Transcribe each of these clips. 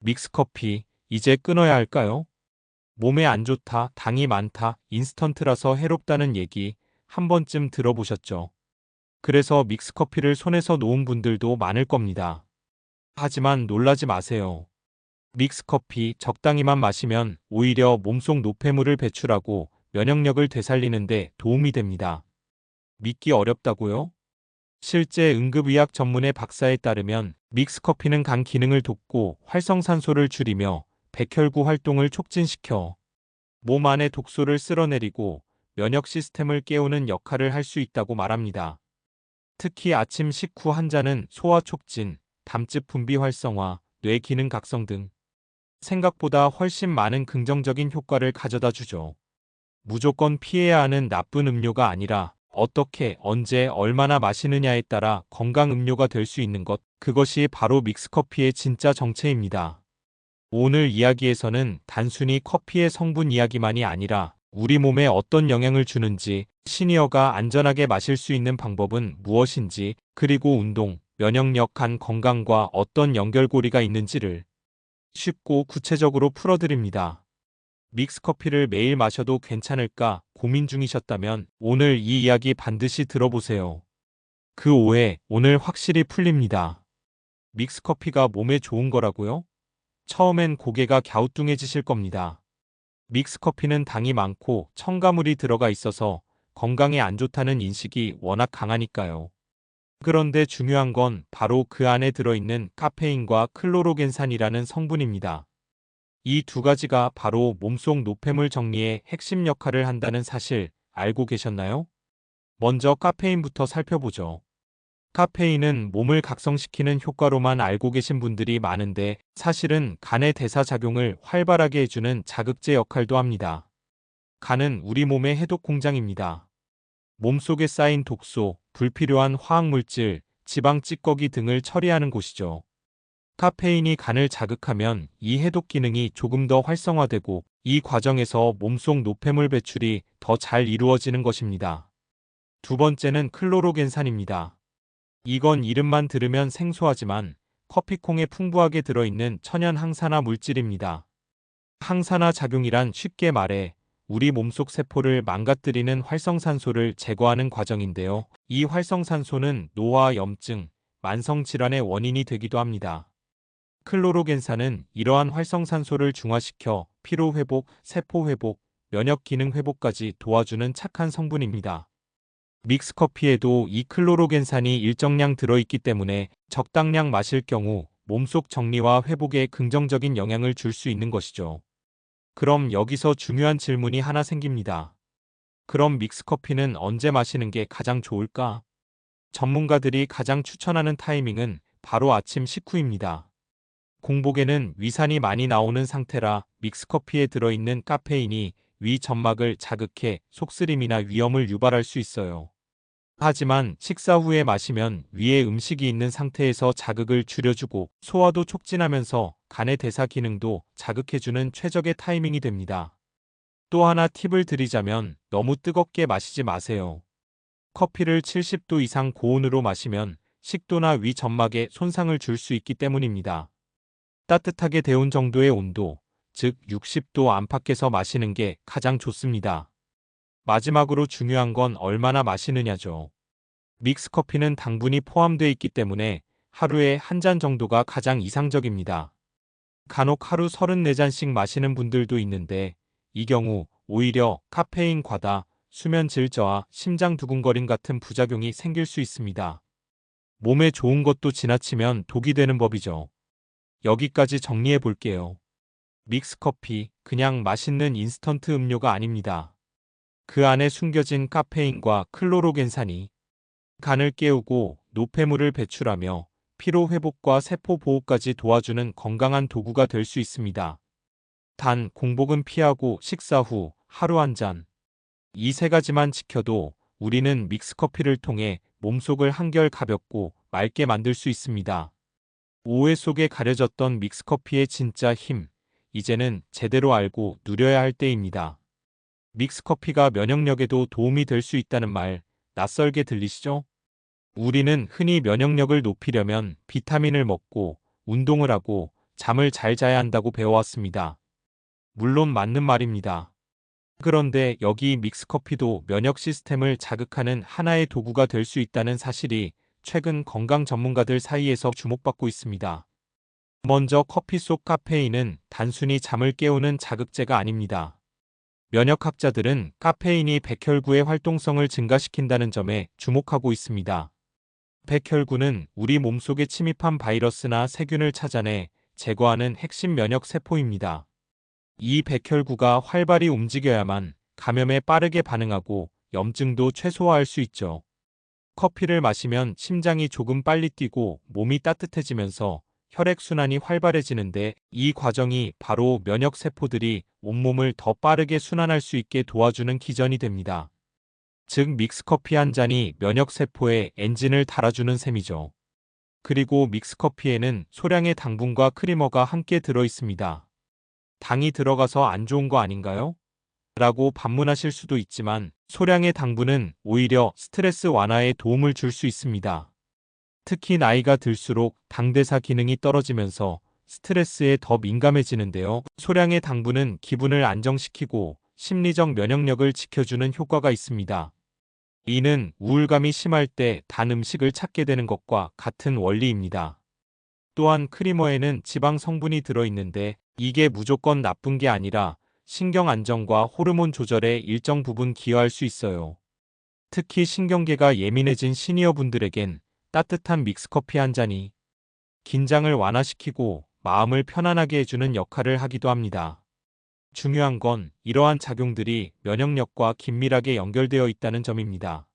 믹스커피, 이제 끊어야 할까요? 몸에 안 좋다, 당이 많다, 인스턴트라서 해롭다는 얘기 한 번쯤 들어보셨죠? 그래서 믹스커피를 손에서 놓은 분들도 많을 겁니다. 하지만 놀라지 마세요. 믹스커피 적당히만 마시면 오히려 몸속 노폐물을 배출하고 면역력을 되살리는데 도움이 됩니다. 믿기 어렵다고요? 실제 응급의학 전문의 박사에 따르면 믹스커피는 간 기능을 돕고 활성산소를 줄이며 백혈구 활동을 촉진시켜 몸 안의 독소를 쓸어내리고 면역 시스템을 깨우는 역할을 할 수 있다고 말합니다. 특히 아침 식후 한 잔은 소화 촉진, 담즙 분비 활성화, 뇌 기능 각성 등 생각보다 훨씬 많은 긍정적인 효과를 가져다 주죠. 무조건 피해야 하는 나쁜 음료가 아니라 어떻게, 언제, 얼마나 마시느냐에 따라 건강 음료가 될 수 있는 것, 그것이 바로 믹스커피의 진짜 정체입니다. 오늘 이야기에서는 단순히 커피의 성분 이야기만이 아니라 우리 몸에 어떤 영향을 주는지, 시니어가 안전하게 마실 수 있는 방법은 무엇인지, 그리고 운동, 면역력, 간 건강과 어떤 연결고리가 있는지를 쉽고 구체적으로 풀어드립니다. 믹스커피를 매일 마셔도 괜찮을까 고민 중이셨다면 오늘 이 이야기 반드시 들어보세요. 그 오해 오늘 확실히 풀립니다. 믹스커피가 몸에 좋은 거라고요? 처음엔 고개가 갸우뚱해지실 겁니다. 믹스커피는 당이 많고 첨가물이 들어가 있어서 건강에 안 좋다는 인식이 워낙 강하니까요. 그런데 중요한 건 바로 그 안에 들어있는 카페인과 클로로겐산이라는 성분입니다. 이 두 가지가 바로 몸속 노폐물 정리의 핵심 역할을 한다는 사실 알고 계셨나요? 먼저 카페인부터 살펴보죠. 카페인은 몸을 각성시키는 효과로만 알고 계신 분들이 많은데 사실은 간의 대사작용을 활발하게 해주는 자극제 역할도 합니다. 간은 우리 몸의 해독 공장입니다. 몸속에 쌓인 독소, 불필요한 화학물질, 지방 찌꺼기 등을 처리하는 곳이죠. 카페인이 간을 자극하면 이 해독 기능이 조금 더 활성화되고 이 과정에서 몸속 노폐물 배출이 더 잘 이루어지는 것입니다. 두 번째는 클로로겐산입니다. 이건 이름만 들으면 생소하지만 커피콩에 풍부하게 들어있는 천연 항산화 물질입니다. 항산화 작용이란 쉽게 말해 우리 몸속 세포를 망가뜨리는 활성산소를 제거하는 과정인데요. 이 활성산소는 노화, 염증, 만성질환의 원인이 되기도 합니다. 클로로겐산은 이러한 활성산소를 중화시켜 피로회복, 세포회복, 면역기능 회복까지 도와주는 착한 성분입니다. 믹스커피에도 이 클로로겐산이 일정량 들어있기 때문에 적당량 마실 경우 몸속 정리와 회복에 긍정적인 영향을 줄 수 있는 것이죠. 그럼 여기서 중요한 질문이 하나 생깁니다. 그럼 믹스커피는 언제 마시는 게 가장 좋을까? 전문가들이 가장 추천하는 타이밍은 바로 아침 식후입니다. 공복에는 위산이 많이 나오는 상태라 믹스커피에 들어있는 카페인이 위 점막을 자극해 속쓰림이나 위염을 유발할 수 있어요. 하지만 식사 후에 마시면 위에 음식이 있는 상태에서 자극을 줄여주고 소화도 촉진하면서 간의 대사 기능도 자극해주는 최적의 타이밍이 됩니다. 또 하나 팁을 드리자면 너무 뜨겁게 마시지 마세요. 커피를 70도 이상 고온으로 마시면 식도나 위 점막에 손상을 줄 수 있기 때문입니다. 따뜻하게 데운 정도의 온도, 즉 60도 안팎에서 마시는 게 가장 좋습니다. 마지막으로 중요한 건 얼마나 마시느냐죠. 믹스커피는 당분이 포함되어 있기 때문에 하루에 한 잔 정도가 가장 이상적입니다. 간혹 하루 34잔씩 마시는 분들도 있는데 이 경우 오히려 카페인 과다, 수면 질 저하, 심장 두근거림 같은 부작용이 생길 수 있습니다. 몸에 좋은 것도 지나치면 독이 되는 법이죠. 여기까지 정리해 볼게요. 믹스커피, 그냥 맛있는 인스턴트 음료가 아닙니다. 그 안에 숨겨진 카페인과 클로로겐산이 간을 깨우고 노폐물을 배출하며 피로 회복과 세포 보호까지 도와주는 건강한 도구가 될 수 있습니다. 단, 공복은 피하고 식사 후 하루 한 잔. 이 세 가지만 지켜도 우리는 믹스커피를 통해 몸속을 한결 가볍고 맑게 만들 수 있습니다. 오해 속에 가려졌던 믹스커피의 진짜 힘, 이제는 제대로 알고 누려야 할 때입니다. 믹스커피가 면역력에도 도움이 될 수 있다는 말, 낯설게 들리시죠? 우리는 흔히 면역력을 높이려면 비타민을 먹고 운동을 하고 잠을 잘 자야 한다고 배워왔습니다. 물론 맞는 말입니다. 그런데 여기 믹스커피도 면역 시스템을 자극하는 하나의 도구가 될 수 있다는 사실이 최근 건강 전문가들 사이에서 주목받고 있습니다. 먼저 커피 속 카페인은 단순히 잠을 깨우는 자극제가 아닙니다. 면역학자들은 카페인이 백혈구의 활동성을 증가시킨다는 점에 주목하고 있습니다. 백혈구는 우리 몸속에 침입한 바이러스나 세균을 찾아내 제거하는 핵심 면역 세포입니다. 이 백혈구가 활발히 움직여야만 감염에 빠르게 반응하고 염증도 최소화할 수 있죠. 커피를 마시면 심장이 조금 빨리 뛰고 몸이 따뜻해지면서 혈액순환이 활발해지는데 이 과정이 바로 면역세포들이 온몸을 더 빠르게 순환할 수 있게 도와주는 기전이 됩니다. 즉 믹스커피 한 잔이 면역세포의 엔진을 달아주는 셈이죠. 그리고 믹스커피에는 소량의 당분과 크리머가 함께 들어있습니다. 당이 들어가서 안 좋은 거 아닌가요? 라고 반문하실 수도 있지만 소량의 당분은 오히려 스트레스 완화에 도움을 줄 수 있습니다. 특히 나이가 들수록 당대사 기능이 떨어지면서 스트레스에 더 민감해지는데요. 소량의 당분은 기분을 안정시키고 심리적 면역력을 지켜주는 효과가 있습니다. 이는 우울감이 심할 때 단 음식을 찾게 되는 것과 같은 원리입니다. 또한 크리머에는 지방 성분이 들어있는데 이게 무조건 나쁜 게 아니라 신경 안정과 호르몬 조절에 일정 부분 기여할 수 있어요. 특히 신경계가 예민해진 시니어분들에겐 따뜻한 믹스커피 한 잔이 긴장을 완화시키고 마음을 편안하게 해주는 역할을 하기도 합니다. 중요한 건 이러한 작용들이 면역력과 긴밀하게 연결되어 있다는 점입니다.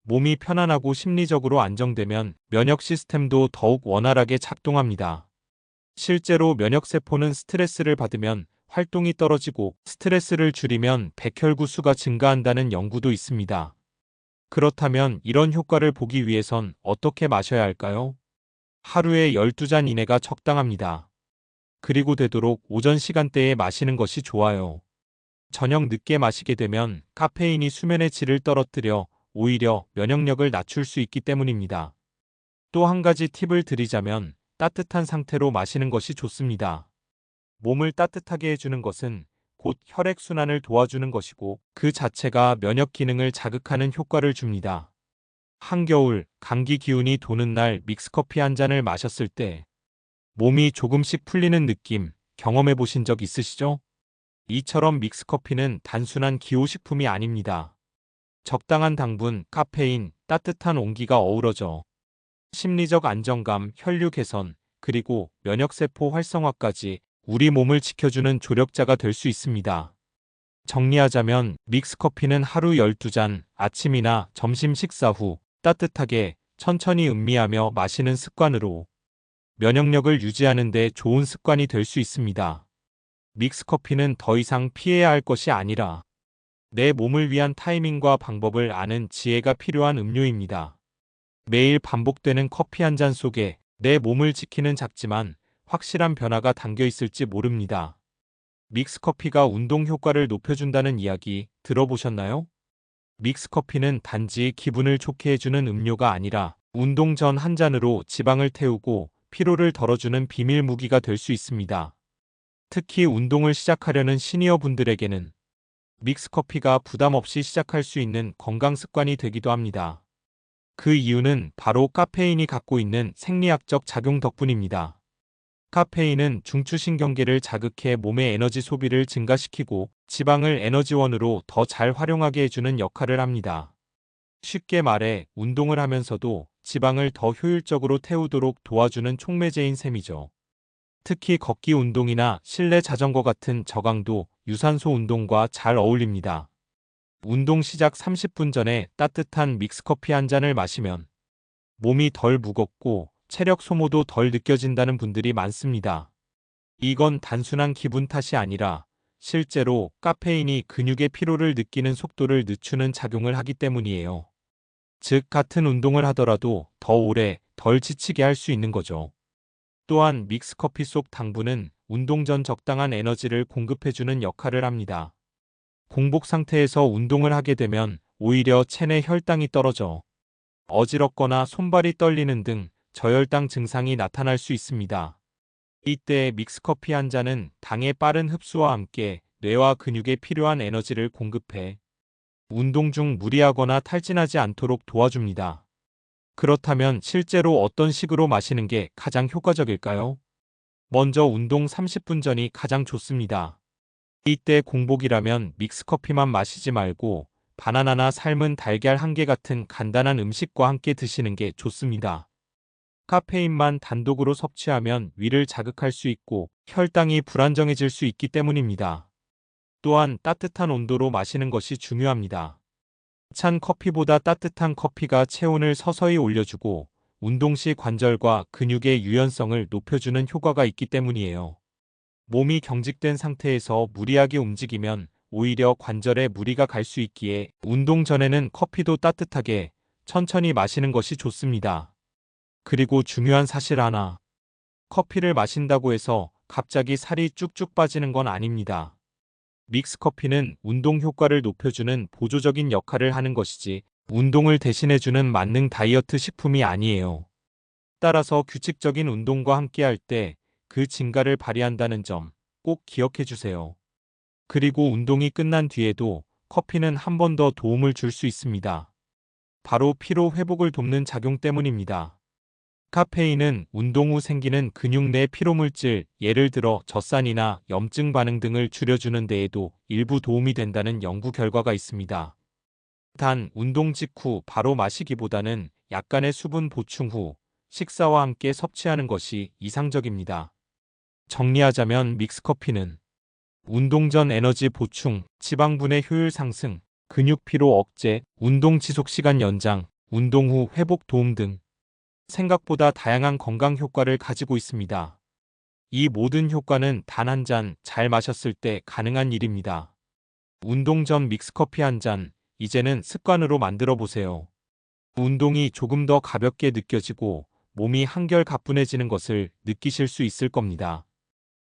몸이 편안하고 심리적으로 안정되면 면역 시스템도 더욱 원활하게 작동합니다. 실제로 면역세포는 스트레스를 받으면 활동이 떨어지고 스트레스를 줄이면 백혈구 수가 증가한다는 연구도 있습니다. 그렇다면 이런 효과를 보기 위해선 어떻게 마셔야 할까요? 하루에 12잔 이내가 적당합니다. 그리고 되도록 오전 시간대에 마시는 것이 좋아요. 저녁 늦게 마시게 되면 카페인이 수면의 질을 떨어뜨려 오히려 면역력을 낮출 수 있기 때문입니다. 또 한 가지 팁을 드리자면 따뜻한 상태로 마시는 것이 좋습니다. 몸을 따뜻하게 해주는 것은 곧 혈액순환을 도와주는 것이고 그 자체가 면역 기능을 자극하는 효과를 줍니다. 한겨울 감기 기운이 도는 날 믹스커피 한 잔을 마셨을 때 몸이 조금씩 풀리는 느낌 경험해 보신 적 있으시죠? 이처럼 믹스커피는 단순한 기호식품이 아닙니다. 적당한 당분, 카페인, 따뜻한 온기가 어우러져 심리적 안정감, 혈류 개선, 그리고 면역세포 활성화까지 우리 몸을 지켜주는 조력자가 될 수 있습니다. 정리하자면 믹스커피는 하루 12잔, 아침이나 점심 식사 후 따뜻하게 천천히 음미하며 마시는 습관으로 면역력을 유지하는 데 좋은 습관이 될 수 있습니다. 믹스커피는 더 이상 피해야 할 것이 아니라 내 몸을 위한 타이밍과 방법을 아는 지혜가 필요한 음료입니다. 매일 반복되는 커피 한 잔 속에 내 몸을 지키는 작지만 확실한 변화가 담겨 있을지 모릅니다. 믹스커피가 운동 효과를 높여준다는 이야기 들어보셨나요? 믹스커피는 단지 기분을 좋게 해주는 음료가 아니라 운동 전 한 잔으로 지방을 태우고 피로를 덜어주는 비밀 무기가 될 수 있습니다. 특히 운동을 시작하려는 시니어 분들에게는 믹스커피가 부담 없이 시작할 수 있는 건강 습관이 되기도 합니다. 그 이유는 바로 카페인이 갖고 있는 생리학적 작용 덕분입니다. 카페인은 중추신경계를 자극해 몸의 에너지 소비를 증가시키고 지방을 에너지원으로 더 잘 활용하게 해주는 역할을 합니다. 쉽게 말해 운동을 하면서도 지방을 더 효율적으로 태우도록 도와주는 촉매제인 셈이죠. 특히 걷기 운동이나 실내 자전거 같은 저강도 유산소 운동과 잘 어울립니다. 운동 시작 30분 전에 따뜻한 믹스커피 한 잔을 마시면 몸이 덜 무겁고 체력 소모도 덜 느껴진다는 분들이 많습니다. 이건 단순한 기분 탓이 아니라 실제로 카페인이 근육의 피로를 느끼는 속도를 늦추는 작용을 하기 때문이에요. 즉 같은 운동을 하더라도 더 오래 덜 지치게 할 수 있는 거죠. 또한 믹스커피 속 당분은 운동 전 적당한 에너지를 공급해주는 역할을 합니다. 공복 상태에서 운동을 하게 되면 오히려 체내 혈당이 떨어져 어지럽거나 손발이 떨리는 등 저혈당 증상이 나타날 수 있습니다. 이때 믹스커피 한 잔은 당의 빠른 흡수와 함께 뇌와 근육에 필요한 에너지를 공급해 운동 중 무리하거나 탈진하지 않도록 도와줍니다. 그렇다면 실제로 어떤 식으로 마시는 게 가장 효과적일까요? 먼저 운동 30분 전이 가장 좋습니다. 이때 공복이라면 믹스커피만 마시지 말고 바나나나 삶은 달걀 한 개 같은 간단한 음식과 함께 드시는 게 좋습니다. 카페인만 단독으로 섭취하면 위를 자극할 수 있고 혈당이 불안정해질 수 있기 때문입니다. 또한 따뜻한 온도로 마시는 것이 중요합니다. 찬 커피보다 따뜻한 커피가 체온을 서서히 올려주고 운동 시 관절과 근육의 유연성을 높여주는 효과가 있기 때문이에요. 몸이 경직된 상태에서 무리하게 움직이면 오히려 관절에 무리가 갈 수 있기에 운동 전에는 커피도 따뜻하게 천천히 마시는 것이 좋습니다. 그리고 중요한 사실 하나. 커피를 마신다고 해서 갑자기 살이 쭉쭉 빠지는 건 아닙니다. 믹스커피는 운동 효과를 높여주는 보조적인 역할을 하는 것이지 운동을 대신해주는 만능 다이어트 식품이 아니에요. 따라서 규칙적인 운동과 함께할 때 그 증가를 발휘한다는 점 꼭 기억해 주세요. 그리고 운동이 끝난 뒤에도 커피는 한 번 더 도움을 줄 수 있습니다. 바로 피로 회복을 돕는 작용 때문입니다. 카페인은 운동 후 생기는 근육 내 피로물질, 예를 들어 젖산이나 염증 반응 등을 줄여주는 데에도 일부 도움이 된다는 연구 결과가 있습니다. 단, 운동 직후 바로 마시기보다는 약간의 수분 보충 후 식사와 함께 섭취하는 것이 이상적입니다. 정리하자면 믹스커피는 운동 전 에너지 보충, 지방분해 효율 상승, 근육 피로 억제, 운동 지속 시간 연장, 운동 후 회복 도움 등 생각보다 다양한 건강 효과를 가지고 있습니다. 이 모든 효과는 단 한 잔 잘 마셨을 때 가능한 일입니다. 운동 전 믹스커피 한 잔, 이제는 습관으로 만들어 보세요. 운동이 조금 더 가볍게 느껴지고 몸이 한결 가뿐해지는 것을 느끼실 수 있을 겁니다.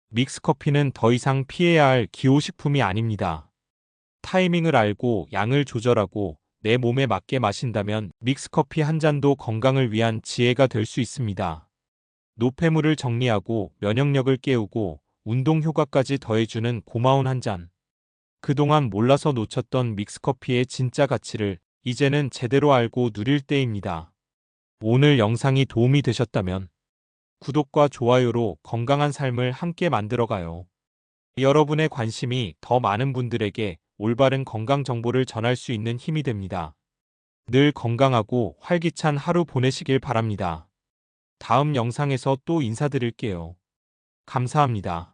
믹스커피는 더 이상 피해야 할 기호식품이 아닙니다. 타이밍을 알고 양을 조절하고 내 몸에 맞게 마신다면 믹스커피 한 잔도 건강을 위한 지혜가 될 수 있습니다. 노폐물을 정리하고 면역력을 깨우고 운동 효과까지 더해주는 고마운 한 잔. 그동안 몰라서 놓쳤던 믹스커피의 진짜 가치를 이제는 제대로 알고 누릴 때입니다. 오늘 영상이 도움이 되셨다면 구독과 좋아요로 건강한 삶을 함께 만들어가요. 여러분의 관심이 더 많은 분들에게 올바른 건강 정보를 전할 수 있는 힘이 됩니다. 늘 건강하고 활기찬 하루 보내시길 바랍니다. 다음 영상에서 또 인사드릴게요. 감사합니다.